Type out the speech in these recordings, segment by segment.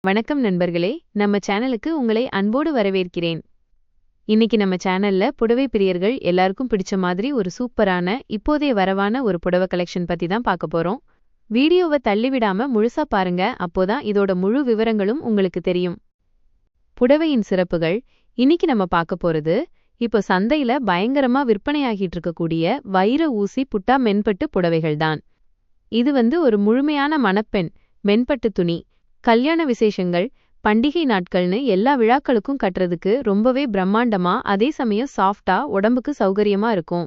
வணக்கம் நண்பர்களே, நம்ம சேனலுக்கு உங்களை அன்போடு வரவேற்கிறேன். இன்னைக்கு நம்ம சேனல்ல புடவை பிரியர்கள் எல்லாருக்கும் பிடிச்ச மாதிரி ஒரு சூப்பரான இப்போதைய வரவான ஒரு புடவை கலெக்ஷன் பத்தி தான் பார்க்க போறோம். வீடியோவை தள்ளிவிடாம முழுசா பாருங்க, அப்போதான் இதோட முழு விவரங்களும் உங்களுக்கு தெரியும். புடவையின் சிறப்புகள் இன்னைக்கு நம்ம பார்க்க போறது இப்போ சந்தையில பயங்கரமா விற்பனையாகிட்டு இருக்கக்கூடிய வைர ஊசி புட்டா மென்பட்டு புடவைகள் தான். இது ஒரு முழுமையான மணப்பெண் மென்பட்டு துணி. கல்யாண விசேஷங்கள், பண்டிகை நாட்கள்னு எல்லா விழாக்களுக்கும் கட்டுறதுக்கு ரொம்பவே பிரம்மாண்டமா, அதே சமயம் சாஃப்டா, உடம்புக்கு சௌகரியமா இருக்கும்.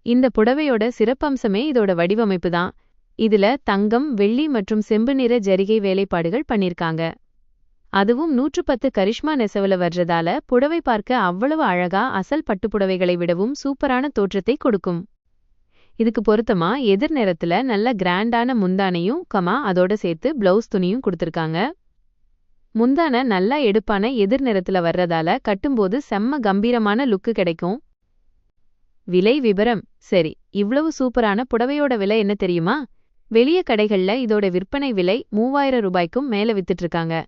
இந்த புடவையோட சிறப்பம்சமே இதோட வடிவமைப்பு தான். இதுல தங்கம், வெள்ளி மற்றும் செம்பு நிற ஜரிகை வேலைப்பாடுகள் பண்ணிருக்காங்க. அதுவும் 110 கரிஷ்மா நெசவுல வர்றதால புடவை பார்க்க அவ்வளவு அழகா அசல் பட்டுப்புடவைகளை விடவும் சூப்பரான தோற்றத்தை கொடுக்கும். இதுக்கு பொருத்தமா எதிர் நிறத்துல நல்ல கிராண்டான முந்தானையும் அதோட சேர்த்து பிளவுஸ் துணியும் கொடுத்திருக்காங்க. முந்தான நல்லா எடுப்பான எதிர் நிறத்துல வர்றதால கட்டும்போது செம்ம கம்பீரமான லுக்கு கிடைக்கும். விலை விபரம் சரி, இவ்வளவு சூப்பரான புடவையோட விலை என்ன தெரியுமா? வெளிய கடைகள்ல இதோட விற்பனை விலை 3000 ரூபாய்க்கும் மேல வித்துட்டு இருக்காங்க.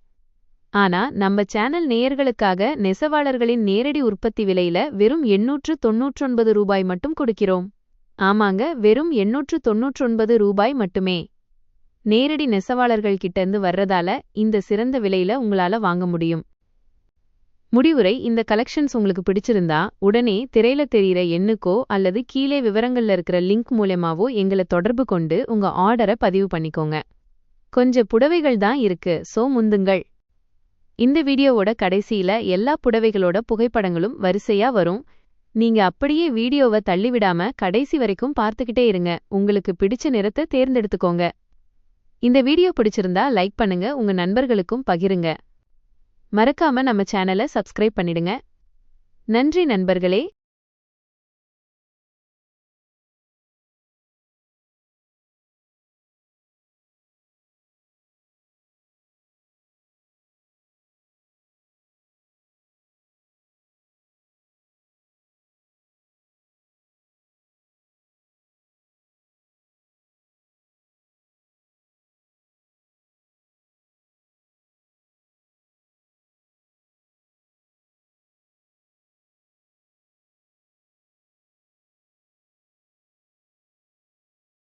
ஆனா நம்ம சேனல் நேயர்களுக்காக நெசவாளர்களின் நேரடி உற்பத்தி விலையில வெறும் 899 ரூபாய் மட்டும் கொடுக்கிறோம். ஆமாங்க, வெறும் 899 ரூபாய் மட்டுமே. நேரடி நெசவாளர்கள் கிட்ட இருந்து வர்றதால இந்த சிறந்த விலையில உங்களால வாங்க முடியும். முடிவுரை: இந்த கலெக்ஷன்ஸ் உங்களுக்கு பிடிச்சிருந்தா உடனே திரையில தெரியிற எண்ணுக்கோ அல்லது கீழே விவரங்கள்ல இருக்கிற லிங்க் மூலமாவோ எங்களை தொடர்பு கொண்டு உங்க ஆர்டரை பதிவு பண்ணிக்கோங்க. கொஞ்சம் புடவைகள் தான் இருக்கு, சோ முந்துங்கள். இந்த வீடியோவோட கடைசியில எல்லா புடவைகளோட புகைப்படங்களும் வரிசையா வரும். நீங்க அப்படியே வீடியோவை தள்ளிவிடாம கடைசி வரைக்கும் பார்த்துக்கிட்டே இருங்க. உங்களுக்கு பிடிச்ச நிறத்தை தேர்ந்தெடுத்துக்கோங்க. இந்த வீடியோ பிடிச்சிருந்தா லைக் பண்ணுங்க, உங்க நண்பர்களுக்கும் பகிருங்க. மறக்காம நம்ம சேனலை சப்ஸ்கிரைப் பண்ணிடுங்க. நன்றி நண்பர்களே.